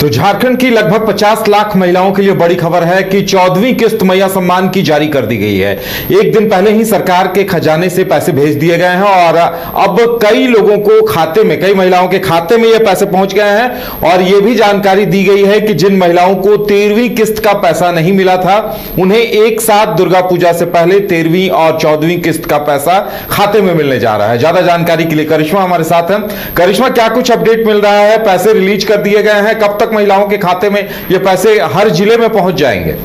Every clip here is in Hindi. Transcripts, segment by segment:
तो झारखंड की लगभग 50 लाख महिलाओं के लिए बड़ी खबर है कि 14वीं किस्त मैया सम्मान की जारी कर दी गई है। एक दिन पहले ही सरकार के खजाने से पैसे भेज दिए गए हैं और अब कई लोगों को खाते में, कई महिलाओं के खाते में ये पैसे पहुंच गए हैं। और ये भी जानकारी दी गई है कि जिन महिलाओं को 13वीं किस्त का पैसा नहीं मिला था, उन्हें एक साथ दुर्गा पूजा से पहले 13वीं और 14वीं किस्त का पैसा खाते में मिलने जा रहा है। ज्यादा जानकारी के लिए करिश्मा हमारे साथ है। करिश्मा, क्या कुछ अपडेट मिल रहा है? पैसे रिलीज कर दिए गए हैं, कब तक महिलाओं के खाते में ये पैसे हर जिले में पहुंच जाएंगे?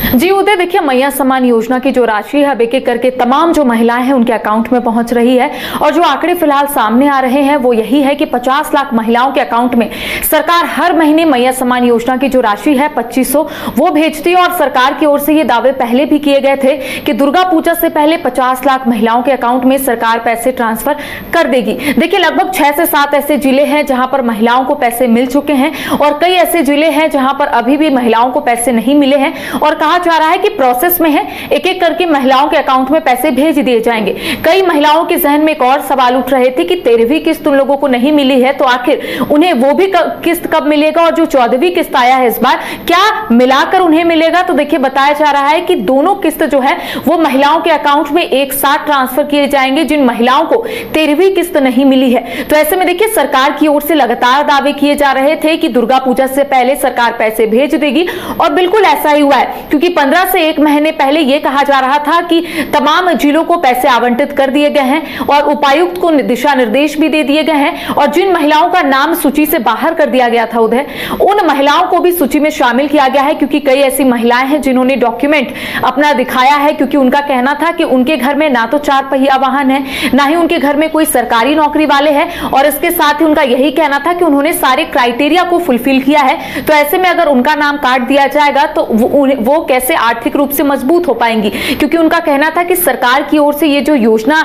जी उदय, देखिए मैया सम्मान योजना की जो राशि है अब एक एक करके तमाम जो महिलाएं हैं उनके अकाउंट में पहुंच रही है। और जो आंकड़े फिलहाल सामने आ रहे हैं वो यही है कि 50 लाख महिलाओं के अकाउंट में सरकार हर महीने मैया सम्मान योजना की जो राशि है 2500 वो भेजती है। और सरकार की ओर से ये दावे पहले भी किए गए थे कि दुर्गा पूजा से पहले 50 लाख महिलाओं के अकाउंट में सरकार पैसे ट्रांसफर कर देगी। देखिए लगभग 6 से 7 ऐसे जिले हैं जहां पर महिलाओं को पैसे मिल चुके हैं और कई ऐसे जिले हैं जहां पर अभी भी महिलाओं को पैसे नहीं मिले हैं और कहा जा रहा है कि प्रोसेस में है, एक एक करके महिलाओं के अकाउंट में पैसे भेज दिए जाएंगे। कई महिलाओं के जहन में एक और सवाल उठ रहे थे कि 13वीं किस्त उन लोगों को नहीं मिली है तो आखिर उन्हें वो भी किस्त कब मिलेगा और जो 14वीं किस्त आया है इस बार क्या मिलाकर उन्हें मिलेगा? तो देखिए बताया जा रहा है कि दोनों किस्त जो है वो महिलाओं के अकाउंट में एक साथ ट्रांसफर किए जाएंगे जिन महिलाओं को 13वीं किस्त नहीं मिली है। तो ऐसे में देखिए सरकार की ओर से लगातार दावे किए जा रहे थे कि दुर्गा पूजा से पहले सरकार पैसे भेज देगी और बिल्कुल ऐसा ही हुआ है, क्योंकि 15 से 1 महीने पहले यह कहा जा रहा था कि तमाम जिलों को पैसे आवंटित कर दिए गए हैं और उपायुक्त को दिशा निर्देश भी दे दिए गए हैं। और जिन महिलाओं का नाम सूची से बाहर कर दिया गया था उधर, उन महिलाओं को भी सूची में शामिल किया गया है, क्योंकि कई ऐसी महिलाएं हैं जिन्होंने डॉक्यूमेंट अपना दिखाया है, क्योंकि उनका कहना था कि उनके घर में ना तो 4 पहिया वाहन है, ना ही उनके घर में कोई सरकारी नौकरी वाले हैं और इसके साथ ही उनका यही कहना था कि उन्होंने सारे क्राइटेरिया को फुलफिल किया है। तो ऐसे में अगर उनका नाम काट दिया जाएगा तो वो कैसे आर्थिक रूप से मजबूत हो पाएंगी, क्योंकि उनका कहना था कि सरकार की ओर से ये जो योजना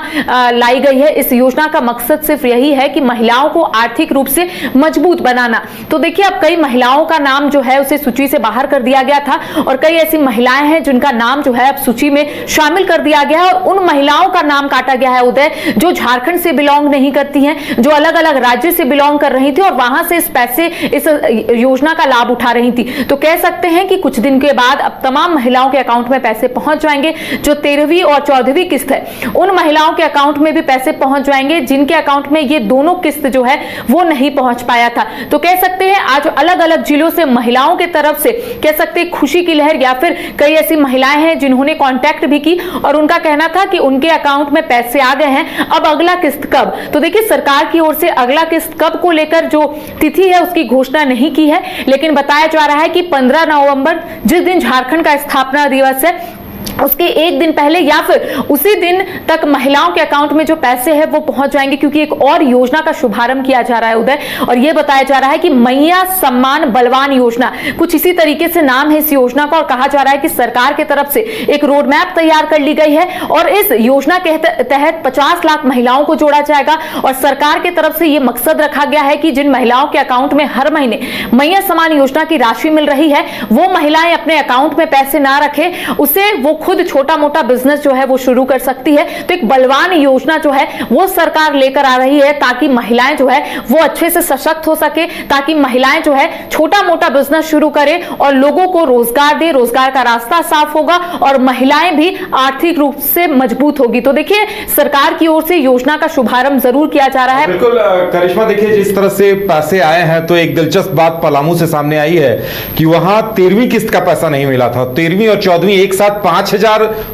लाई गई है, इस योजना का मकसद सिर्फ यही है कि महिलाओं को आर्थिक रूप से मजबूत बनाना। तो देखिए अब कई महिलाओं का नाम जो है उसे सूची से बाहर कर दिया गया था और कई ऐसी महिलाएं हैं जिनका नाम जो है अब सूची में शामिल कर दिया गया है और उन महिलाओं का नाम काटा गया है उदय, जो झारखंड से बिलोंग नहीं करती हैं, जो अलग अलग राज्य से बिलोंग कर रही थी और वहां से इस योजना का लाभ उठा रही थी। तो कह सकते हैं कि कुछ दिन के बाद अब तमाम महिलाओं के अकाउंट में पैसे पहुंच जाएंगे। जो 13वीं और 14वीं किस्त है उन महिलाओं के अकाउंट में भी पैसे पहुंच जाएंगे जिनके अकाउंट में ये दोनों किस्त जो है वो नहीं पहुंच पाया था। तो कह सकते हैं आज अलग अलग जिलों से महिलाओं के तरफ से कह सकते हैं खुशी की लहर, या फिर कई ऐसी महिलाएं हैं जिन्होंने कांटेक्ट भी की और उनका कहना था कि उनके अकाउंट में पैसे आ गए हैं, अब अगला किस्त कब? तो देखिए सरकार की ओर से अगला किस्त कब को लेकर जो तिथि है उसकी घोषणा नहीं की है, लेकिन बताया जा रहा है कि 15 नवंबर जिस दिन झारखंड का स्थापना दिवस है उसके एक दिन पहले या फिर उसी दिन तक महिलाओं के अकाउंट में जो पैसे हैं वो पहुंच जाएंगे, क्योंकि एक और योजना का शुभारंभ किया जा रहा है उधर और यह बताया जा रहा है कि मैया सम्मान बलवान योजना, कुछ इसी तरीके से नाम है इस योजना का। और कहा जा रहा है कि सरकार की तरफ से एक रोड मैप तैयार कर ली गई है और इस योजना के तहत 50 लाख महिलाओं को जोड़ा जाएगा और सरकार की तरफ से यह मकसद रखा गया है कि जिन महिलाओं के अकाउंट में हर महीने मैया सम्मान योजना की राशि मिल रही है वो महिलाएं अपने अकाउंट में पैसे ना रखे, उसे वो खुद छोटा मोटा बिजनेस जो है वो शुरू कर सकती है। तो एक बलवान योजना जो है वो सरकार लेकर आ रही है ताकि महिलाएं जो है वो अच्छे से सशक्त हो सके, ताकि महिलाएं जो है छोटा मोटा बिजनेस शुरू करें और लोगों को रोजगार दे, रोजगार का रास्ता साफ होगा और महिलाएं भी आर्थिक रूप से मजबूत होगी। तो देखिए सरकार की ओर से योजना का शुभारंभ जरूर किया जा रहा है। बिल्कुल करिश्मा, देखिए जिस तरह से पैसे आए हैं तो एक दिलचस्प बात पलामू से सामने आई है कि वहां 13वीं किस्त का पैसा नहीं मिला था। 13वीं और 14वीं एक साथ 5,000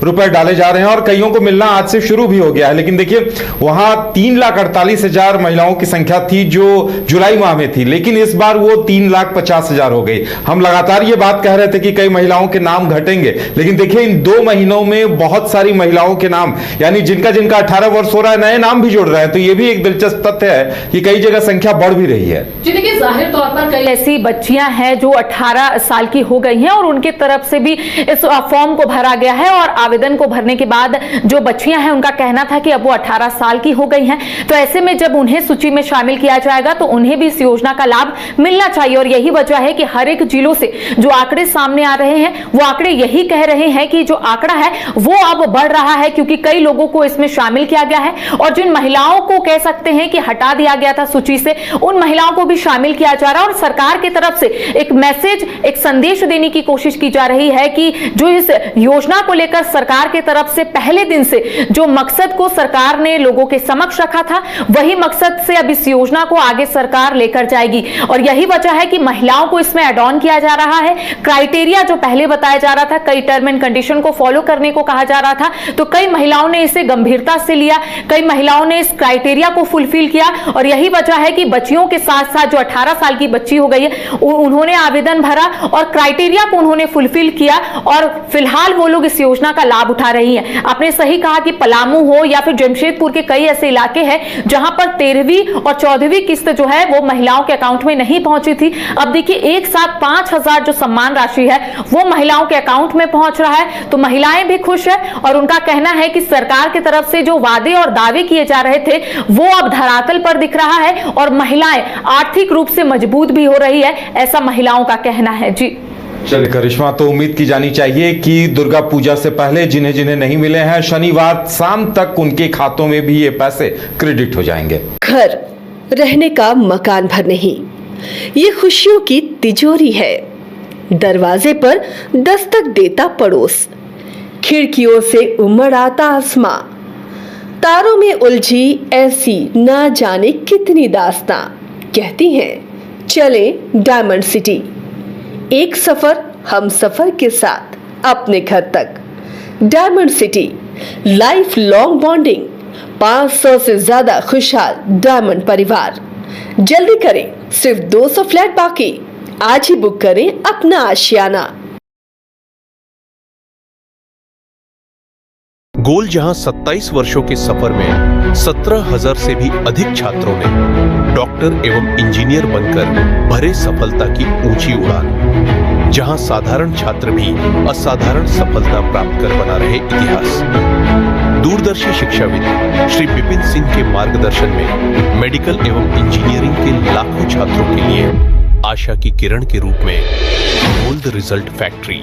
रुपए डाले जा रहे हैं और कईयों को मिलना आज से शुरू भी हो गया है। लेकिन देखिए वहां 3,48,000 महिलाओं की संख्या थी जो जुलाई माह में थी, लेकिन इस बार वो 3,50,000 हो गई। हम लगातार ये बात कह रहे थे कि कई महिलाओं के नाम घटेंगे, लेकिन देखिए इन 2 महीनों में बहुत सारी महिलाओं के नाम, यानी जिनका 18 वर्ष हो रहा है, नए नाम भी जुड़ रहे हैं। तो ये भी एक दिलचस्प तथ्य है कि कई जगह संख्या बढ़ भी रही है। जी देखिए जाहिर तौर पर कई ऐसी बच्चियां हैं जो 18 साल की हो गई हैं और उनके तरफ से भी इस फॉर्म को भरा गया गया है और आवेदन को भरने के बाद जो बच्चियां हैं उनका कहना था कि अब वो 18 साल की हो गई हैं, तो ऐसे में जब उन्हें सूची में शामिल किया जाएगा तो उन्हें भी इस योजना का लाभ मिलना चाहिए। और यही वजह है कि हर एक जिलों से जो आंकड़े सामने आ रहे हैं वो आंकड़े यही कह रहे हैं कि जो आंकड़ा है वो अब बढ़ रहा है, क्योंकि कई लोगों को इसमें शामिल किया गया है और जिन महिलाओं को कह सकते हैं कि हटा दिया गया था सूची से, उन महिलाओं को भी शामिल किया जा रहा है। और सरकार की तरफ से एक मैसेज, एक संदेश देने की कोशिश की जा रही है कि जो इस योजना को लेकर सरकार की तरफ से पहले दिन से जो मकसद को सरकार ने लोगों के समक्ष रखा था, वही मकसद से अब इस योजना को आगे सरकार लेकर जाएगी। और यही वजह है कि महिलाओं को इसमें ऐड ऑन किया जा रहा है। क्राइटेरिया जो पहले बताया जा रहा था, कई टर्म एंड कंडीशन को फॉलो करने को कहा जा रहा था, तो कई महिलाओं ने इसे गंभीरता से लिया, कई महिलाओं ने इस क्राइटेरिया को फुलफिल किया। और यही वजह है कि बच्चियों के साथ साथ जो 18 साल की बच्ची हो गई है उन्होंने आवेदन भरा और क्राइटेरिया को उन्होंने फुलफिल किया और फिलहाल वो लोग इस योजना का लाभ उठा रही हैं। आपने सही कहा कि पलामू हो या फिर जमशेदपुर के कई ऐसे इलाके हैं जहां पर 13वीं और 14वीं किस्त जो है वो महिलाओं के अकाउंट में नहीं पहुंची थी। अब देखिए एक साथ 5,000 जो सम्मान राशि है वो महिलाओं के अकाउंट में पहुंच रहा है, तो महिलाएं भी खुश है और उनका कहना है कि सरकार की तरफ से जो वादे और दावे किए जा रहे थे वो अब धरातल पर दिख रहा है और महिलाएं आर्थिक रूप से मजबूत भी हो रही है, ऐसा महिलाओं का कहना है। जी चलिए करिश्मा, तो उम्मीद की जानी चाहिए कि दुर्गा पूजा से पहले जिन्हें जिन्हें नहीं मिले हैं शनिवार शाम तक उनके खातों में भी ये पैसे क्रेडिट हो जाएंगे। घर रहने का मकान भर नहीं, ये खुशियों की तिजोरी है। दरवाजे पर दस्तक देता पड़ोस, खिड़कियों से उमड़ आता आसमां, तारों में उलझी ऐसी ना जाने कितनी दास्तां। कहती हैं चले डायमंड सिटी, एक सफर हम सफर के साथ अपने घर तक। Diamond city, life long bonding, 500 से ज्यादा खुशहाल डायमंड परिवार। जल्दी करें, सिर्फ 200 फ्लैट बाकी, आज ही बुक करें अपना आशियाना। गोल जहां 27 वर्षों के सफर में 17,000 से भी अधिक छात्रों ने डॉक्टर एवं इंजीनियर बनकर भरे सफलता की ऊंची उड़ान, जहां साधारण छात्र भी असाधारण सफलता प्राप्त कर बना रहे इतिहास। दूरदर्शी शिक्षाविद श्री विपिन सिंह के मार्गदर्शन में मेडिकल एवं इंजीनियरिंग के लाखों छात्रों के लिए आशा की किरण के रूप में गोल्ड रिजल्ट फैक्ट्री